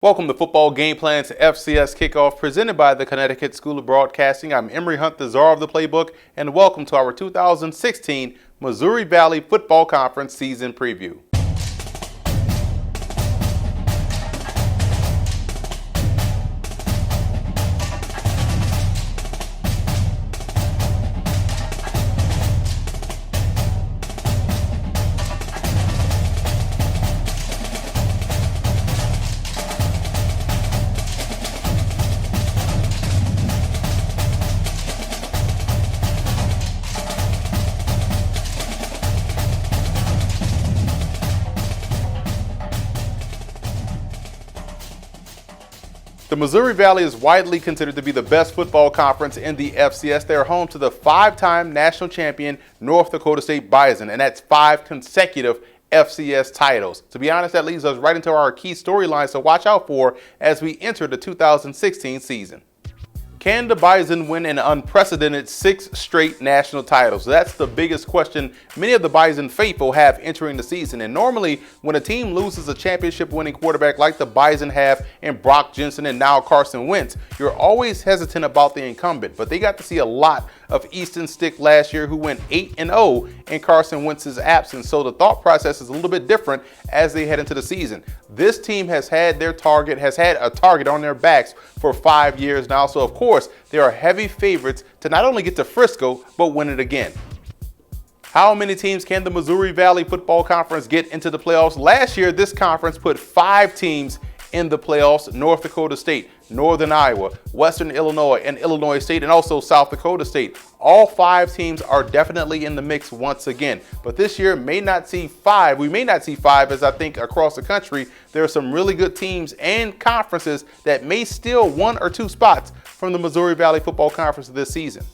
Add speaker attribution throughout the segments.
Speaker 1: Welcome to Football Game Plan's FCS Kickoff, presented by the Connecticut School of Broadcasting. I'm Emory Hunt, the czar of the Playbook, and welcome to our 2016 Missouri Valley Football Conference season preview. The Missouri Valley is widely considered to be the best football conference in the FCS. They are home to the five-time national champion North Dakota State Bison, and that's 5 consecutive FCS titles. To be honest, that leads us right into our key storylines to watch out for as we enter the 2016 season. Can the Bison win an unprecedented 6 straight national titles? That's the biggest question many of the Bison faithful have entering the season. And normally, when a team loses a championship-winning quarterback like the Bison have in Brock Jensen and now Carson Wentz, you're always hesitant about the incumbent. But they got to see a lot of Easton Stick last year, who went 8-0 in Carson Wentz's absence. So the thought process is a little bit different as they head into the season. This team has had a target on their backs for 5 years now. So of course, they are heavy favorites to not only get to Frisco, but win it again. How many teams can the Missouri Valley Football Conference get into the playoffs? Last year, this conference put 5 teams in the playoffs: North Dakota State, Northern Iowa, Western Illinois, and Illinois State, and also South Dakota State. All 5 teams are definitely in the mix once again. But this year we may not see 5, as I think across the country there are some really good teams and conferences that may steal 1 or 2 spots from the Missouri Valley Football Conference this season.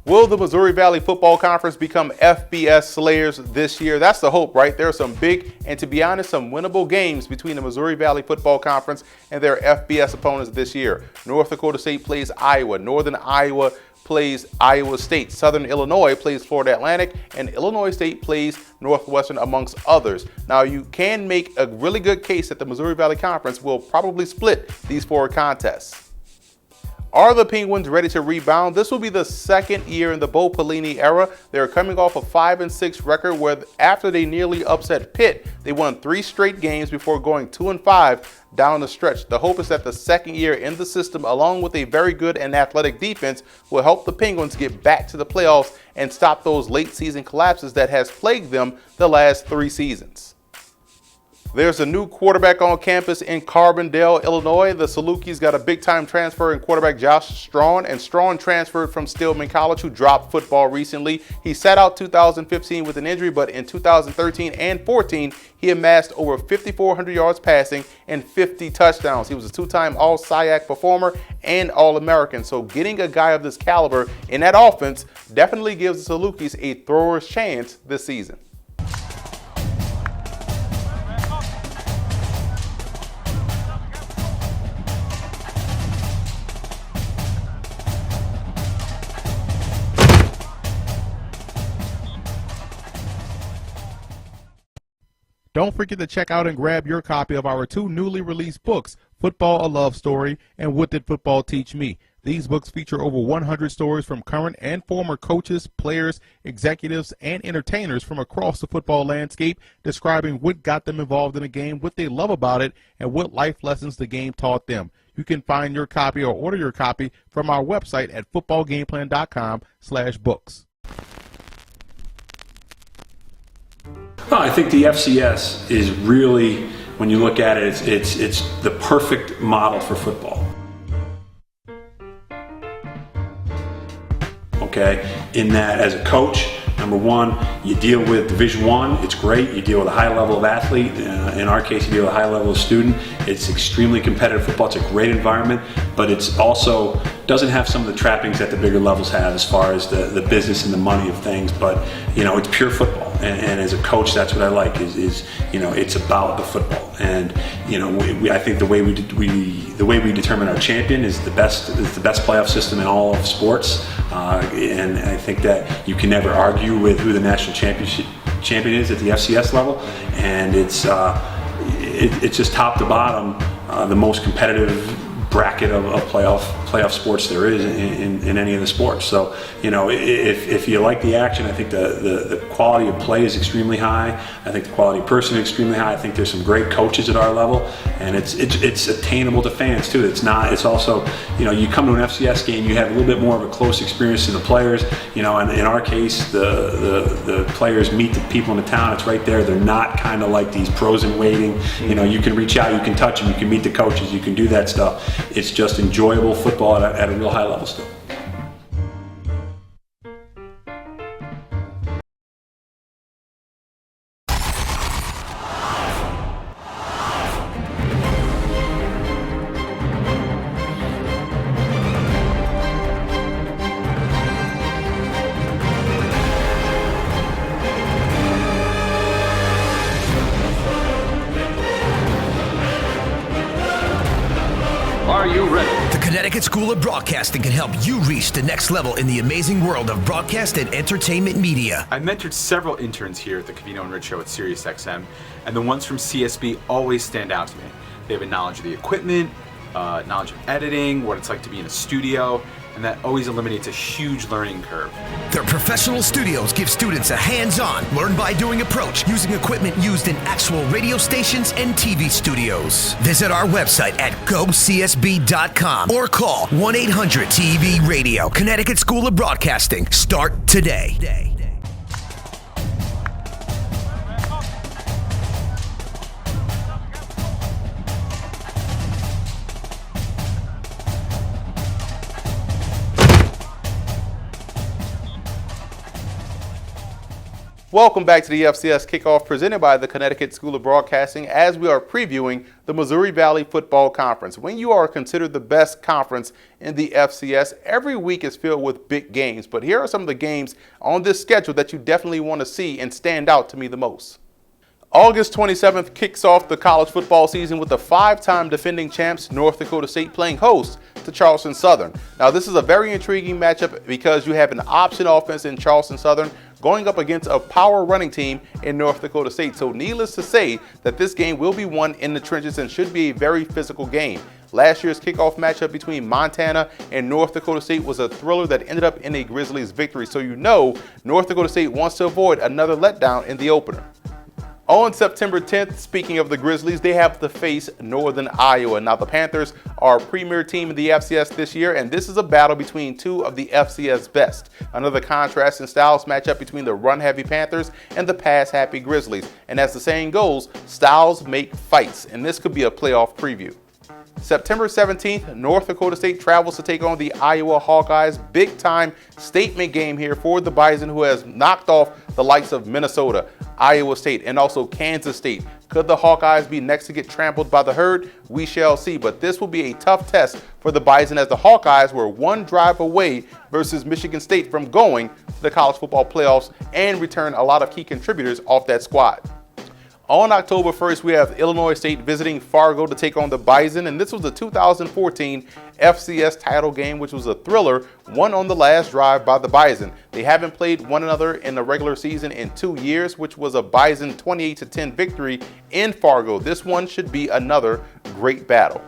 Speaker 1: Will the Missouri Valley Football Conference become FBS slayers this year? That's the hope, right? There are some big and, to be honest, some winnable games between the Missouri Valley Football Conference and their FBS opponents this year. North Dakota State plays Iowa. Northern Iowa plays Iowa State. Southern Illinois plays Florida Atlantic. And Illinois State plays Northwestern, amongst others. Now, you can make a really good case that the Missouri Valley Conference will probably split these 4 contests. Are the Penguins ready to rebound? This will be the second year in the Bo Pelini era. They're coming off a 5-6 record where, after they nearly upset Pitt, they won 3 straight games before going 2-5 down the stretch. The hope is that the second year in the system, along with a very good and athletic defense, will help the Penguins get back to the playoffs and stop those late season collapses that has plagued them the last 3 seasons. There's a new quarterback on campus in Carbondale, Illinois. The Salukis got a big-time transfer in quarterback Josh Strawn, and Strawn transferred from Stillman College, who dropped football recently. He sat out 2015 with an injury, but in 2013 and 14, he amassed over 5,400 yards passing and 50 touchdowns. He was a 2-time All-SIAC performer and All-American. So getting a guy of this caliber in that offense definitely gives the Salukis a thrower's chance this season. Don't forget to check out and grab your copy of our 2 newly released books, Football: A Love Story and What Did Football Teach Me? These books feature over 100 stories from current and former coaches, players, executives, and entertainers from across the football landscape, describing what got them involved in the game, what they love about it, and what life lessons the game taught them. You can find your copy or order your copy from our website at footballgameplan.com/books.
Speaker 2: I think the FCS is really, when you look at it, it's the perfect model for football. Okay, in that, as a coach, number one, you deal with Division I. It's great. You deal with a high level of athlete. In our case, you deal with a high level of student. It's extremely competitive football. It's a great environment, but it's also doesn't have some of the trappings that the bigger levels have as far as the business and the money of things. But it's pure football. And as a coach, that's what I like is it's about the football. And I think the way we determine our champion is the best playoff system in all of sports. And I think that you can never argue with who the national champion is at the FCS level. And it's just top to bottom the most competitive bracket of playoff sports there is in any of the sports. So, if you like the action, I think the quality of play is extremely high. I think the quality of person is extremely high. I think there's some great coaches at our level, and it's attainable to fans too. It's also, you come to an FCS game, you have a little bit more of a close experience to the players. And in our case, the players meet the people in the town. It's right there. They're not kind of like these pros in waiting. You can reach out, you can touch them, you can meet the coaches, you can do that stuff. It's just enjoyable football at a real high level still.
Speaker 3: Are you ready?
Speaker 4: The Connecticut School of Broadcasting can help you reach the next level in the amazing world of broadcast and entertainment media.
Speaker 5: I mentored several interns here at the Covino and Rich Show at SiriusXM, and the ones from CSB always stand out to me. They have a knowledge of the equipment, knowledge of editing, what it's like to be in a studio, and that always eliminates a huge learning curve.
Speaker 4: Their professional studios give students a hands-on, learn-by-doing approach using equipment used in actual radio stations and TV studios. Visit our website at gocsb.com or call 1-800-TV-RADIO. Connecticut School of Broadcasting. Start today.
Speaker 1: Welcome back to the FCS Kickoff presented by the Connecticut School of Broadcasting as we are previewing the Missouri Valley Football Conference. When you are considered the best conference in the FCS, every week is filled with big games. But here are some of the games on this schedule that you definitely want to see and stand out to me the most. August 27th kicks off the college football season with the five-time defending champs North Dakota State playing host to Charleston Southern. Now, this is a very intriguing matchup because you have an option offense in Charleston Southern going up against a power running team in North Dakota State. So needless to say that this game will be won in the trenches and should be a very physical game. Last year's kickoff matchup between Montana and North Dakota State was a thriller that ended up in a Grizzlies victory. So North Dakota State wants to avoid another letdown in the opener. On September 10th, speaking of the Grizzlies, they have to face Northern Iowa. Now, the Panthers are a premier team in the FCS this year, and this is a battle between two of the FCS best. Another contrast in styles matchup between the run-heavy Panthers and the pass-happy Grizzlies. And as the saying goes, styles make fights, and this could be a playoff preview. September 17th, North Dakota State travels to take on the Iowa Hawkeyes. Big-time statement game here for the Bison, who has knocked off the likes of Minnesota, Iowa State, and also Kansas State. Could the Hawkeyes be next to get trampled by the herd? We shall see, but this will be a tough test for the Bison as the Hawkeyes were one drive away versus Michigan State from going to the college football playoffs and return a lot of key contributors off that squad. On October 1st, we have Illinois State visiting Fargo to take on the Bison, and this was the 2014 FCS title game, which was a thriller, won on the last drive by the Bison. They haven't played one another in the regular season in 2 years, which was a Bison 28-10 victory in Fargo. This one should be another great battle.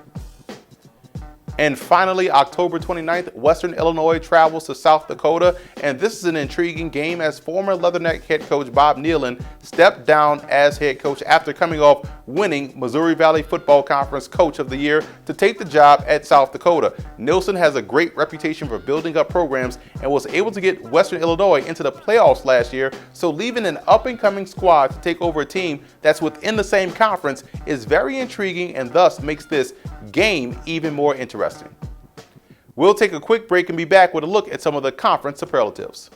Speaker 1: And finally, October 29th, Western Illinois travels to South Dakota, and this is an intriguing game as former Leatherneck head coach Bob Nealon stepped down as head coach after coming off winning Missouri Valley Football Conference Coach of the Year to take the job at South Dakota. Nealon has a great reputation for building up programs and was able to get Western Illinois into the playoffs last year, so leaving an up-and-coming squad to take over a team that's within the same conference is very intriguing and thus makes this game even more interesting. We'll take a quick break and be back with a look at some of the conference superlatives.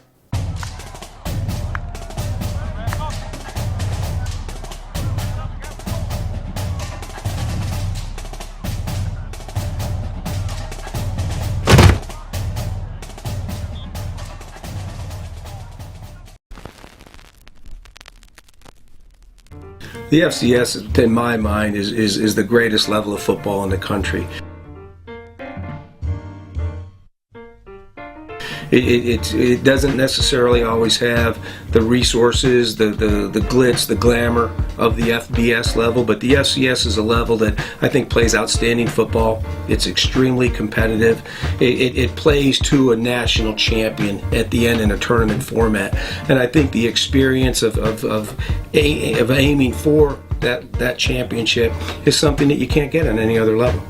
Speaker 6: The FCS, in my mind, is the greatest level of football in the country. It doesn't necessarily always have the resources, the glitz, the glamour of the FBS level, but the FCS is a level that I think plays outstanding football. It's extremely competitive. It plays to a national champion at the end in a tournament format, and I think the experience of aiming for that championship is something that you can't get on any other level.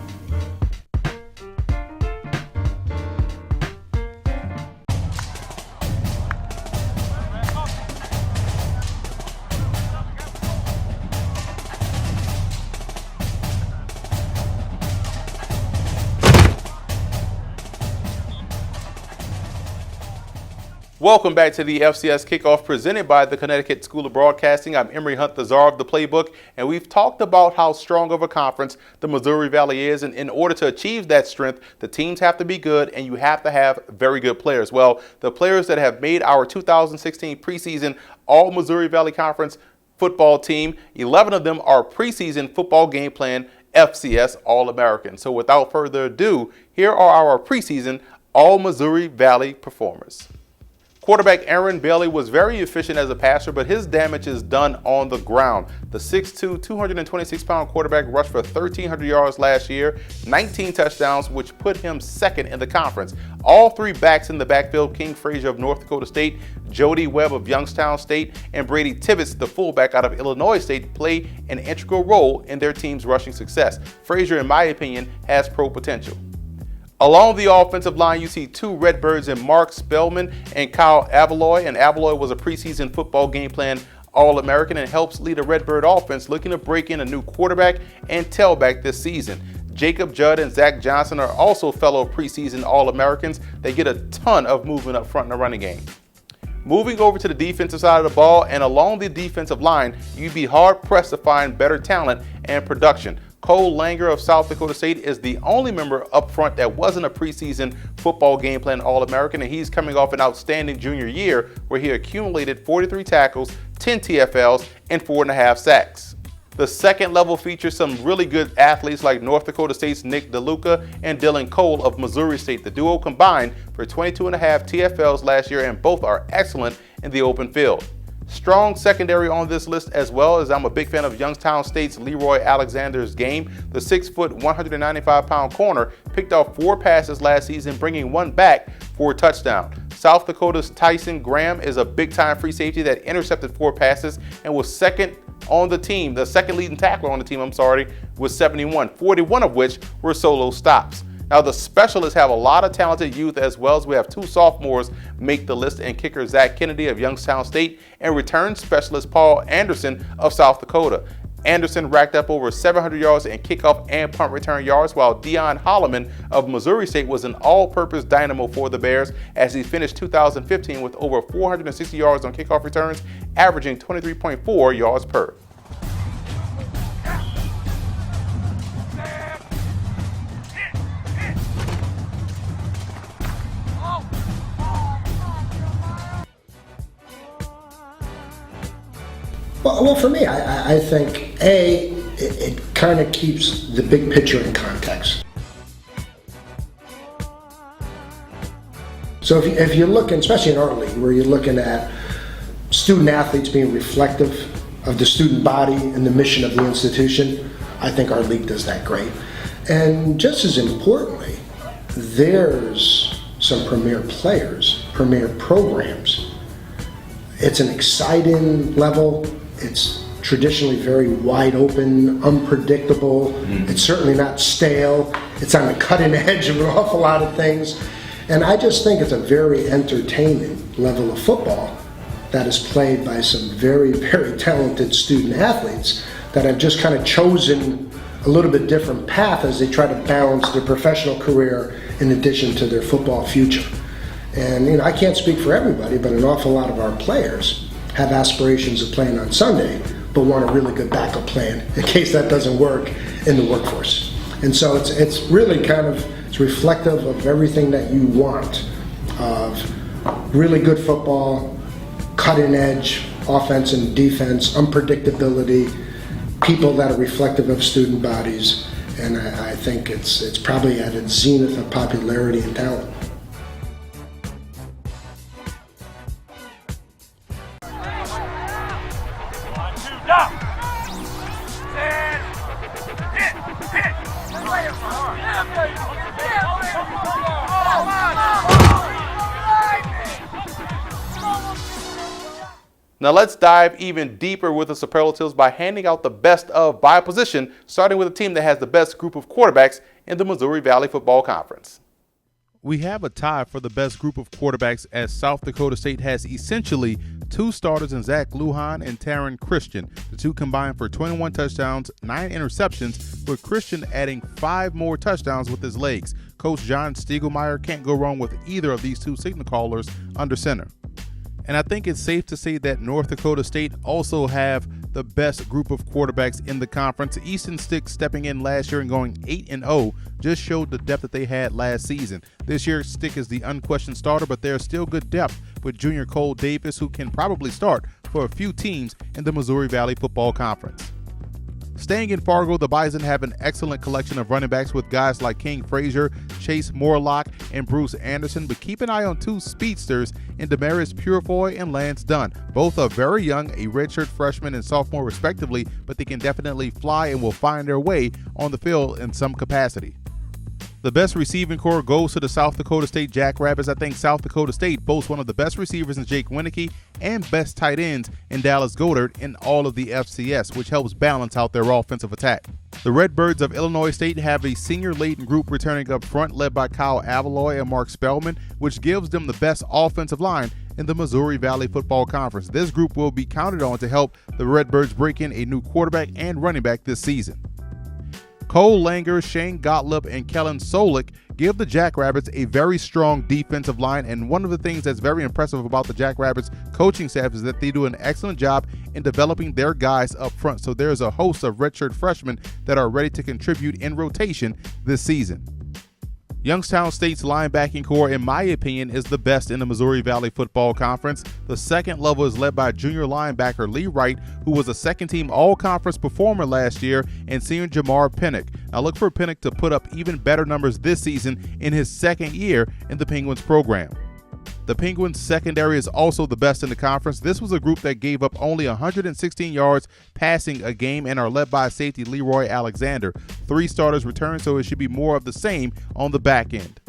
Speaker 1: Welcome back to the FCS Kickoff presented by the Connecticut School of Broadcasting. I'm Emory Hunt, the czar of the Playbook, and we've talked about how strong of a conference the Missouri Valley is, and in order to achieve that strength, the teams have to be good and you have to have very good players. Well, the players that have made our 2016 preseason All-Missouri Valley Conference football team, 11 of them are preseason football game plan FCS All-American. So without further ado, here are our preseason All-Missouri Valley performers. Quarterback Aaron Bailey was very efficient as a passer, but his damage is done on the ground. The 6'2", 226-pound quarterback rushed for 1,300 yards last year, 19 touchdowns, which put him second in the conference. All three backs in the backfield, King Frazier of North Dakota State, Jody Webb of Youngstown State, and Brady Tibbetts, the fullback out of Illinois State, play an integral role in their team's rushing success. Frazier, in my opinion, has pro potential. Along the offensive line, you see two Redbirds in Mark Spellman and Kyle Avaloy. And Avaloy was a preseason football game plan All-American and helps lead a Redbird offense looking to break in a new quarterback and tailback this season. Jacob Judd and Zach Johnson are also fellow preseason All-Americans. They get a ton of movement up front in the running game. Moving over to the defensive side of the ball and along the defensive line, you'd be hard-pressed to find better talent and production. Cole Langer of South Dakota State is the only member up front that wasn't a preseason football game plan All-American, and he's coming off an outstanding junior year where he accumulated 43 tackles, 10 TFLs, and 4.5 sacks. The second level features some really good athletes like North Dakota State's Nick DeLuca and Dylan Cole of Missouri State. The duo combined for 22.5 TFLs last year, and both are excellent in the open field. Strong secondary on this list as well, as I'm a big fan of Youngstown State's Leroy Alexander's game. The 6', 195-pound corner picked off 4 passes last season, bringing one back for a touchdown. South Dakota's Tyson Graham is a big-time free safety that intercepted 4 passes and was second on the team, the second leading tackler on the team, with 71, 41 of which were solo stops. Now, the specialists have a lot of talented youth as well, as we have 2 sophomores make the list, and kicker Zach Kennedy of Youngstown State and return specialist Paul Anderson of South Dakota. Anderson racked up over 700 yards in kickoff and punt return yards, while Dion Holloman of Missouri State was an all-purpose dynamo for the Bears as he finished 2015 with over 460 yards on kickoff returns, averaging 23.4 yards per.
Speaker 7: Well, for me, I think, it kind of keeps the big picture in context. So if you're looking, especially in our league, where you're looking at student athletes being reflective of the student body and the mission of the institution, I think our league does that great. And just as importantly, there's some premier players, premier programs. It's an exciting level. It's traditionally very wide open, unpredictable. It's certainly not stale. It's on the cutting edge of an awful lot of things. And I just think it's a very entertaining level of football that is played by some very, very talented student athletes that have just kind of chosen a little bit different path as they try to balance their professional career in addition to their football future. And I can't speak for everybody, but an awful lot of our players have aspirations of playing on Sunday, but want a really good backup plan in case that doesn't work in the workforce. And so it's really it's reflective of everything that you want, of really good football, cutting edge offense and defense, unpredictability, people that are reflective of student bodies, and I think it's probably at its zenith of popularity and talent.
Speaker 1: Now let's dive even deeper with the superlatives by handing out the best of by position, starting with a team that has the best group of quarterbacks in the Missouri Valley Football Conference. We have a tie for the best group of quarterbacks as South Dakota State has essentially two starters in Zach Lujan and Taryn Christian. The two combined for 21 touchdowns, 9 interceptions, with Christian adding 5 more touchdowns with his legs. Coach John Stiegelmeier can't go wrong with either of these two signal callers under center. And I think it's safe to say that North Dakota State also have the best group of quarterbacks in the conference. Easton Stick stepping in last year and going 8-0 just showed the depth that they had last season. This year, Stick is the unquestioned starter, but there's still good depth with junior Cole Davis, who can probably start for a few teams in the Missouri Valley Football Conference. Staying in Fargo, the Bison have an excellent collection of running backs with guys like King Frazier, Chase Morlock, and Bruce Anderson, but keep an eye on two speedsters in Demarius Purifoy and Lance Dunn. Both are very young, a redshirt freshman and sophomore respectively, but they can definitely fly and will find their way on the field in some capacity. The best receiving core goes to the South Dakota State Jackrabbits. I think South Dakota State boasts one of the best receivers in Jake Winicky and best tight ends in Dallas Goddard in all of the FCS, which helps balance out their offensive attack. The Redbirds of Illinois State have a senior-laden group returning up front led by Kyle Avaloy and Mark Spellman, which gives them the best offensive line in the Missouri Valley Football Conference. This group will be counted on to help the Redbirds break in a new quarterback and running back this season. Cole Langer, Shane Gottlieb, and Kellen Solik give the Jackrabbits a very strong defensive line, and one of the things that's very impressive about the Jackrabbits coaching staff is that they do an excellent job in developing their guys up front. So there's a host of redshirt freshmen that are ready to contribute in rotation this season. Youngstown State's linebacking core, in my opinion, is the best in the Missouri Valley Football Conference. The second level is led by junior linebacker Lee Wright, who was a second-team all-conference performer last year, and senior Jamar Pinnock. Now look for Pinnock to put up even better numbers this season in his second year in the Penguins program. The Penguins' secondary is also the best in the conference. This was a group that gave up only 116 yards passing a game and are led by safety Leroy Alexander. 3 starters returned, so it should be more of the same on the back end.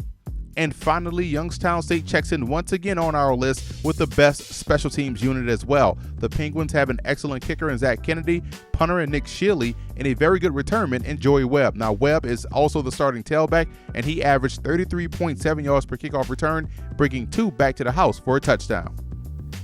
Speaker 1: And finally, Youngstown State checks in once again on our list with the best special teams unit as well. The Penguins have an excellent kicker in Zach Kennedy, punter in Nick Shealy, and a very good returnman in Joey Webb. Now, Webb is also the starting tailback, and he averaged 33.7 yards per kickoff return, bringing 2 back to the house for a touchdown.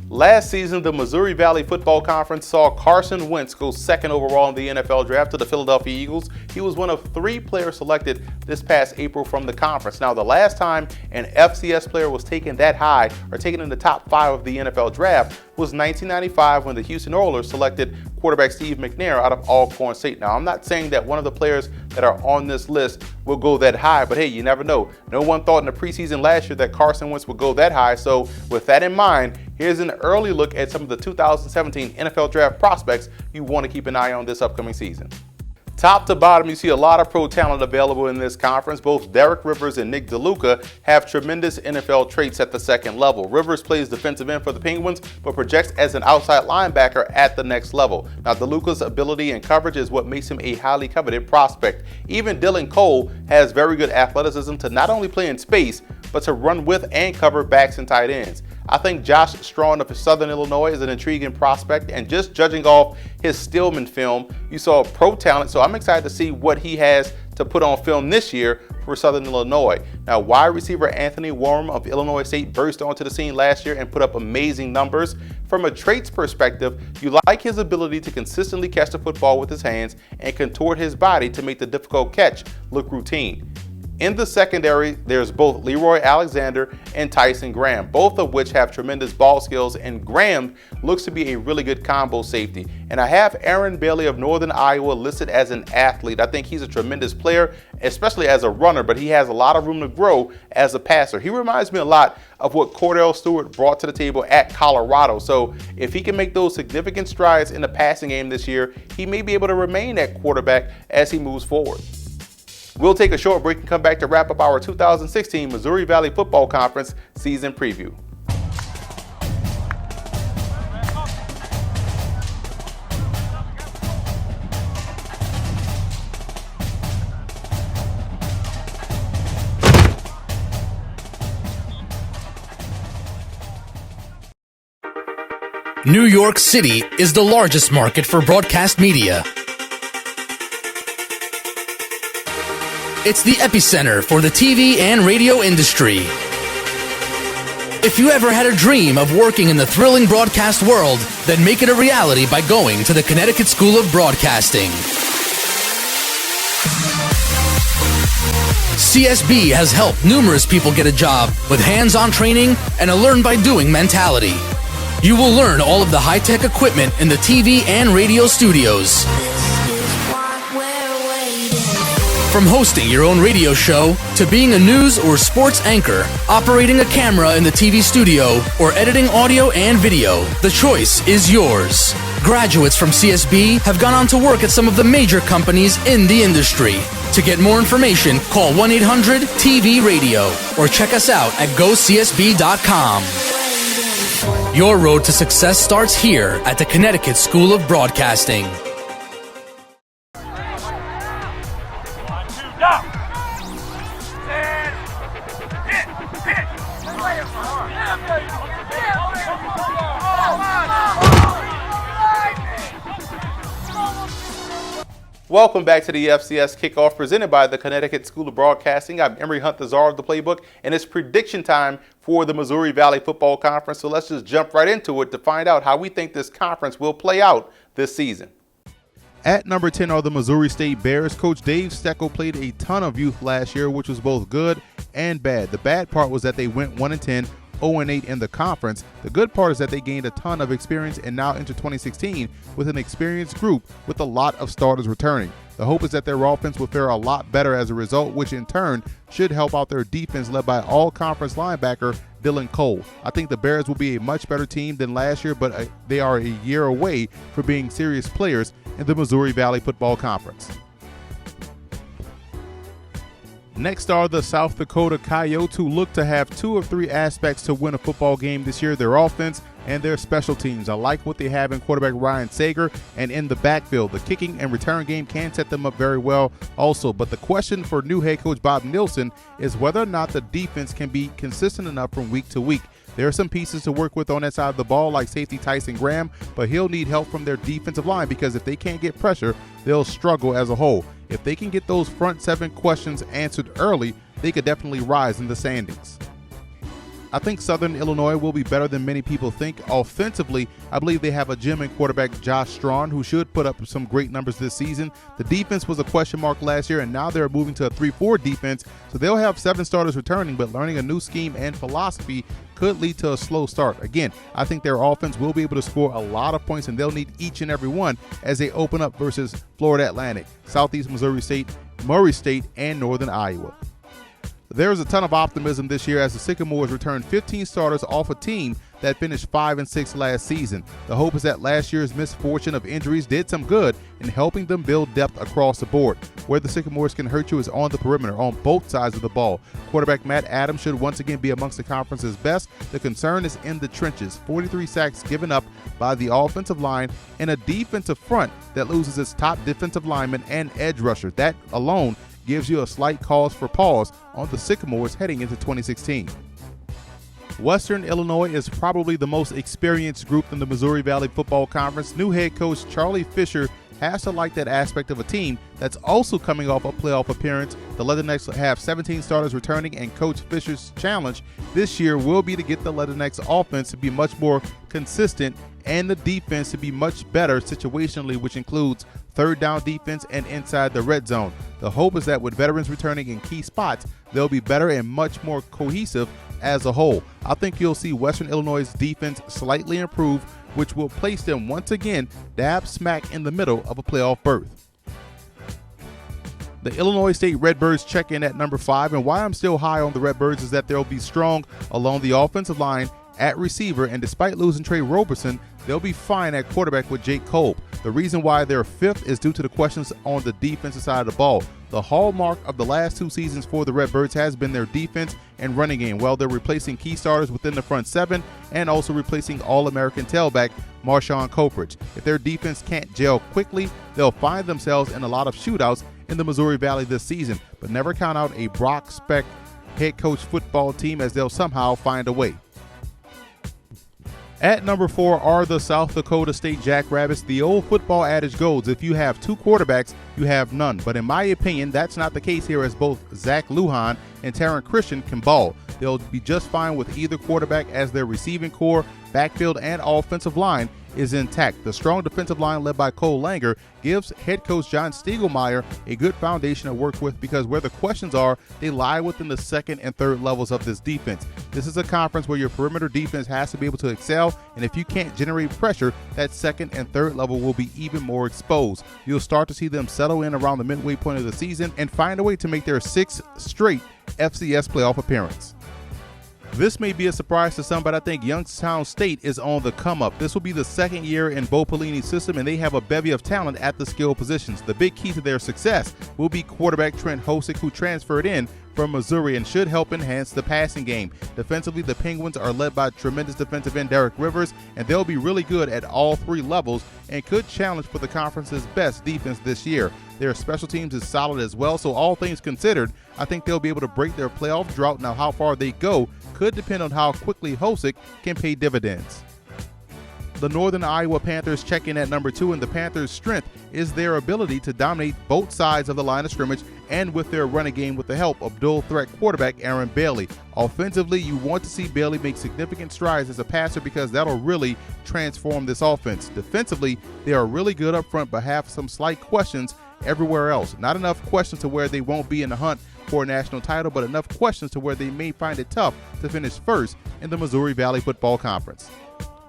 Speaker 1: Last season, the Missouri Valley Football Conference saw Carson Wentz go second overall in the NFL draft to the Philadelphia Eagles. He was one of 3 players selected this past April from the conference. Now, the last time an FCS player was taken that high or taken in the top 5 of the NFL draft was 1995 when the Houston Oilers selected quarterback Steve McNair out of Alcorn State. Now, I'm not saying that one of the players that are on this list will go that high, but hey, you never know. No one thought in the preseason last year that Carson Wentz would go that high. So with that in mind, here's an early look at some of the 2017 NFL draft prospects you want to keep an eye on this upcoming season. Top to bottom, you see a lot of pro talent available in this conference. Both Derek Rivers and Nick DeLuca have tremendous NFL traits at the second level. Rivers plays defensive end for the Penguins, but projects as an outside linebacker at the next level. Now, DeLuca's ability and coverage is what makes him a highly coveted prospect. Even Dylan Cole has very good athleticism to not only play in space, but to run with and cover backs and tight ends. I think Josh Strawn of Southern Illinois is an intriguing prospect, and just judging off his Stillman film, you saw pro talent, so I'm excited to see what he has to put on film this year for Southern Illinois. Now, wide receiver Anthony Warren of Illinois State burst onto the scene last year and put up amazing numbers. From a traits perspective, you like his ability to consistently catch the football with his hands and contort his body to make the difficult catch look routine. In the secondary, there's both Leroy Alexander and Tyson Graham, both of which have tremendous ball skills, and Graham looks to be a really good combo safety. And I have Aaron Bailey of Northern Iowa listed as an athlete. I think he's a tremendous player, especially as a runner, but he has a lot of room to grow as a passer. He reminds me a lot of what Cordell Stewart brought to the table at Colorado. So if he can make those significant strides in the passing game this year, he may be able to remain at quarterback as he moves forward. We'll take a short break and come back to wrap up our 2016 Missouri Valley Football Conference season preview.
Speaker 8: New York City is the largest market for broadcast media. It's the epicenter for the TV and radio industry. If you ever had a dream of working in the thrilling broadcast world, then make it a reality by going to the Connecticut School of Broadcasting. CSB has helped numerous people get a job with hands-on training and a learn-by-doing mentality. You will learn all of the high-tech equipment in the TV and radio studios. From hosting your own radio show, to being a news or sports anchor, operating a camera in the TV studio, or editing audio and video, the choice is yours. Graduates from CSB have gone on to work at some of the major companies in the industry. To get more information, call 1-800-TV-RADIO or check us out at GoCSB.com. Your road to success starts here at the Connecticut School of Broadcasting.
Speaker 1: Welcome back to the FCS Kickoff presented by the Connecticut School of Broadcasting. I'm Emery Hunt, the czar of the Playbook, and it's prediction time for the Missouri Valley Football Conference. So let's just jump right into it to find out how we think this conference will play out this season. At number 10 are the Missouri State Bears. Coach Dave Steckel played a ton of youth last year, which was both good and bad. The bad part was that they went 1-10, 0-8 in the conference. The good part is that they gained a ton of experience and now enter 2016 with an experienced group with a lot of starters returning. The hope is that their offense will fare a lot better as a result, which in turn should help out their defense led by all-conference linebacker Dylan Cole. I think the Bears will be a much better team than last year, but they are a year away from being serious players in the Missouri Valley Football Conference. Next are the South Dakota Coyotes, who look to have two of three aspects to win a football game this year: their offense and their special teams. I like what they have in quarterback Ryan Sager, and in the backfield, the kicking and return game can set them up very well also. But the question for new head coach Bob Nielsen is whether or not the defense can be consistent enough from week to week. There are some pieces to work with on that side of the ball, like safety Tyson Graham, but he'll need help from their defensive line because if they can't get pressure, they'll struggle as a whole. If they can get those front seven questions answered early, they could definitely rise in the standings. I think Southern Illinois will be better than many people think. Offensively, I believe they have a gem in quarterback Josh Strawn, who should put up some great numbers this season. The defense was a question mark last year, and now they're moving to a 3-4 defense, so they'll have 7 starters returning, but learning a new scheme and philosophy could lead to a slow start. Again, I think their offense will be able to score a lot of points, and they'll need each and every one as they open up versus Florida Atlantic, Southeast Missouri State, Murray State, and Northern Iowa. There is a ton of optimism this year as the Sycamores returned 15 starters off a team that finished 5-6 last season. The hope is that last year's misfortune of injuries did some good in helping them build depth across the board. Where the Sycamores can hurt you is on the perimeter on both sides of the ball. Quarterback Matt Adams should once again be amongst the conference's best. The concern is in the trenches. 43 sacks given up by the offensive line and a defensive front that loses its top defensive lineman and edge rusher. That alone gives you a slight cause for pause on the Sycamores heading into 2016. Western Illinois is probably the most experienced group in the Missouri Valley Football Conference. New head coach Charlie Fisher has to like that aspect of a team that's also coming off a playoff appearance. The Leathernecks have 17 starters returning, and Coach Fisher's challenge this year will be to get the Leathernecks offense to be much more consistent and the defense to be much better situationally, which includes third down defense and inside the red zone. The hope is that with veterans returning in key spots, they'll be better and much more cohesive as a whole. I think you'll see Western Illinois' defense slightly improve, which will place them once again dab smack in the middle of a playoff berth. The Illinois State Redbirds check in at number 5, and why I'm still high on the Redbirds is that they'll be strong along the offensive line at receiver, and despite losing Trey Roberson, they'll be fine at quarterback with Jake Kolb. The reason why they're 5th is due to the questions on the defensive side of the ball. The hallmark of the last 2 seasons for the Redbirds has been their defense and running game. Well, they're replacing key starters within the front 7 and also replacing All-American tailback Marshawn Coperidge. If their defense can't gel quickly, they'll find themselves in a lot of shootouts in the Missouri Valley this season. But never count out a Brock Speck head coach football team, as they'll somehow find a way. At number 4 are the South Dakota State Jackrabbits. The old football adage goes, if you have 2 quarterbacks, you have none. But in my opinion, that's not the case here, as both Zach Lujan and Taron Christian can ball. They'll be just fine with either quarterback, as their receiving core, backfield, and offensive line is intact. The strong defensive line led by Cole Langer gives head coach John Stiegelmeier a good foundation to work with, because where the questions are, they lie within the second and third levels of this defense. This is a conference where your perimeter defense has to be able to excel, and if you can't generate pressure, that second and third level will be even more exposed. You'll start to see them settle in around the midway point of the season and find a way to make their 6th straight FCS playoff appearance. This may be a surprise to some, but I think Youngstown State is on the come up. This will be the second year in Bo Pelini's system, and they have a bevy of talent at the skill positions. The big key to their success will be quarterback Trent Hosick, who transferred in from Missouri and should help enhance the passing game. Defensively, the Penguins are led by tremendous defensive end Derek Rivers, and they'll be really good at all 3 levels and could challenge for the conference's best defense this year. Their special teams is solid as well, so all things considered, I think they'll be able to break their playoff drought. Now, how far they go could depend on how quickly Hosick can pay dividends. The Northern Iowa Panthers check in at number 2, and the Panthers' strength is their ability to dominate both sides of the line of scrimmage and with their running game with the help of dual threat quarterback Aaron Bailey. Offensively, you want to see Bailey make significant strides as a passer, because that'll really transform this offense. Defensively, they are really good up front but have some slight questions everywhere else. Not enough questions to where they won't be in the hunt for a national title, but enough questions to where they may find it tough to finish first in the Missouri Valley Football Conference.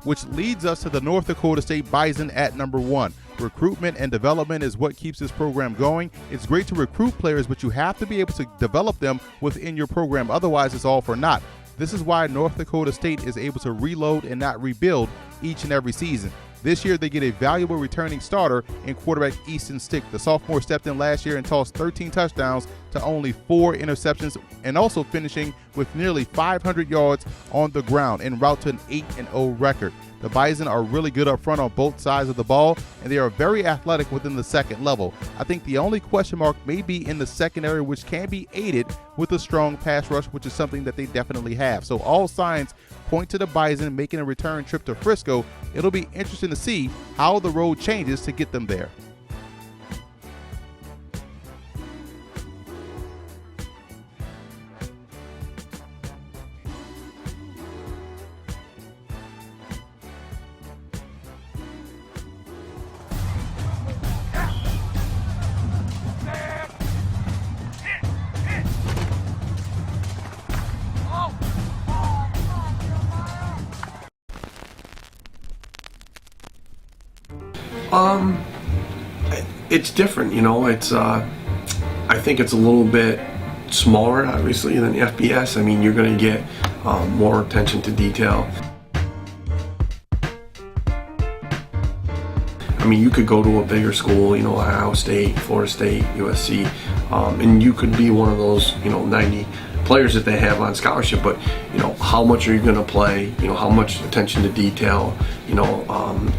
Speaker 1: Which leads us to the North Dakota State Bison at number 1. Recruitment and development is what keeps this program going. It's great to recruit players, but you have to be able to develop them within your program. Otherwise, it's all for naught. This is why North Dakota State is able to reload and not rebuild each and every season. This year, they get a valuable returning starter in quarterback Easton Stick. The sophomore stepped in last year and tossed 13 touchdowns to only 4 interceptions, and also finishing with nearly 500 yards on the ground en route to an 8-0 record. The Bison are really good up front on both sides of the ball, and they are very athletic within the second level. I think the only question mark may be in the secondary, which can be aided with a strong pass rush, which is something that they definitely have. So all signs point to the Bison making a return trip to Frisco. It'll be interesting to see how the road changes to get them there.
Speaker 6: It's different, you know. It's I think it's a little bit smaller, obviously, than the FBS. I mean, you're going to get more attention to detail. I mean, you could go to a bigger school, you know, Ohio State, Florida State, USC, and you could be one of those, you know, 90 players that they have on scholarship. But, you know, how much are you going to play? You know, how much attention to detail? You know,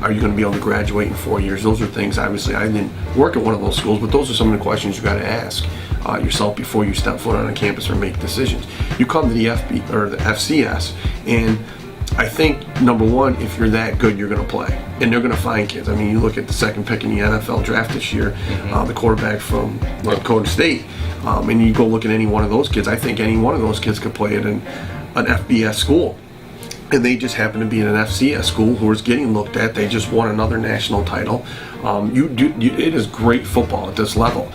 Speaker 6: are you going to be able to graduate in 4 years? Those are things, obviously, I didn't work at one of those schools, but those are some of the questions you got to ask yourself before you step foot on a campus or make decisions. You come to the FCS, and I think, number one, if you're that good, you're going to play. And they're going to find kids. I mean, you look at the second pick in the NFL draft this year, the quarterback from North Dakota State, and you go look at any one of those kids. I think any one of those kids could play at an FBS school. And they just happen to be in an FCS school who is getting looked at. They just won another national title. It is great football at this level.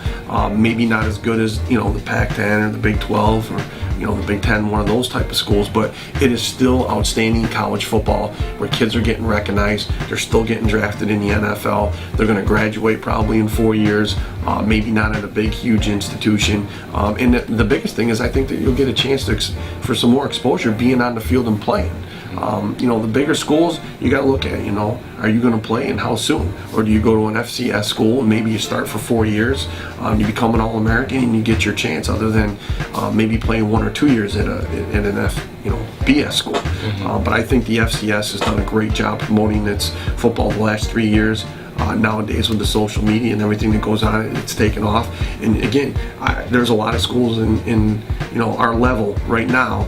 Speaker 6: Maybe not as good as, you know, the Pac-10 or the Big 12 or, you know, the Big 10, one of those type of schools, but it is still outstanding college football where kids are getting recognized. They're still getting drafted in the NFL. They're going to graduate probably in 4 years, maybe not at a big, huge institution. And the biggest thing is I think that you'll get a chance for some more exposure being on the field and playing. You know, the bigger schools, you got to look at, you know, are you going to play and how soon? Or do you go to an FCS school and maybe you start for 4 years, you become an All-American and you get your chance, other than maybe playing 1 or 2 years at an BS school. But I think the FCS has done a great job promoting its football the last 3 years. Nowadays with the social media and everything that goes on, it's taken off. And again, there's a lot of schools in our level right now,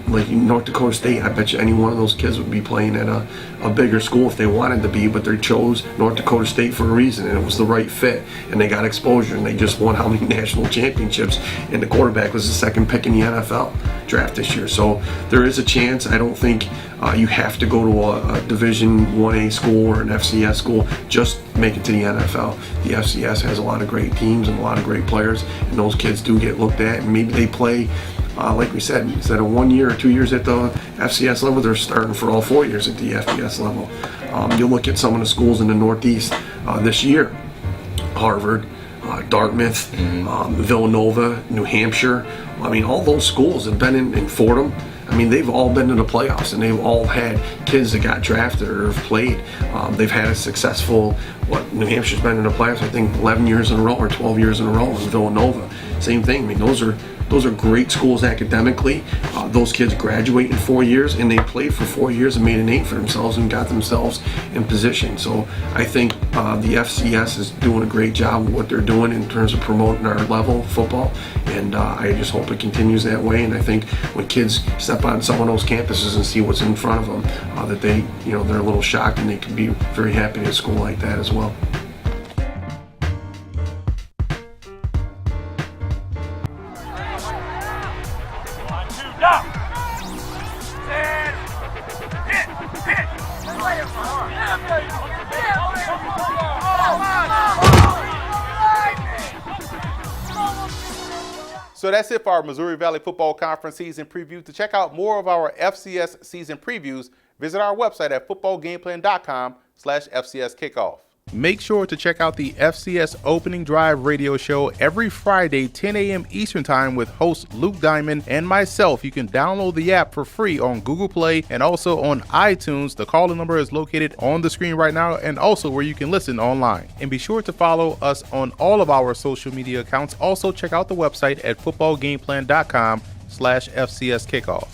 Speaker 6: like North Dakota State, I bet you any one of those kids would be playing at a bigger school if they wanted to be, but they chose North Dakota State for a reason, and it was the right fit, and they got exposure, and they just won how many national championships, and the quarterback was the second pick in the NFL draft this year. So there is a chance. I don't think you have to go to a Division 1A school or an FCS school just make it to the NFL. The FCS has a lot of great teams and a lot of great players, and those kids do get looked at, and maybe they play, like we said, instead of 1 year or 2 years at the FCS level, they're starting for all 4 years at the FBS level. You look at some of the schools in the Northeast this year, Harvard, Dartmouth, Villanova, New Hampshire. I mean, all those schools have been in Fordham. I mean, they've all been in the playoffs, and they've all had kids that got drafted or have played. They've had a successful, New Hampshire's been in the playoffs, I think, 11 years in a row or 12 years in a row, and Villanova, same thing. I mean, those are great schools academically. Those kids graduate in 4 years, and they played for 4 years and made a name for themselves and got themselves in position. So I think the FCS is doing a great job of what they're doing in terms of promoting our level of football, and I just hope it continues that way. And I think when kids step on some of those campuses and see what's in front of them, that they're a little shocked, and they can be very happy at a school like that as well.
Speaker 1: So that's it for our Missouri Valley Football Conference season preview. To check out more of our FCS season previews, visit our website at footballgameplan.com/FCS Kickoff. Make sure to check out the FCS Opening Drive radio show every Friday, 10 a.m. Eastern Time with host Luke Diamond and myself. You can download the app for free on Google Play and also on iTunes. The call-in number is located on the screen right now, and also where you can listen online. And be sure to follow us on all of our social media accounts. Also check out the website at footballgameplan.com/FCS Kickoff.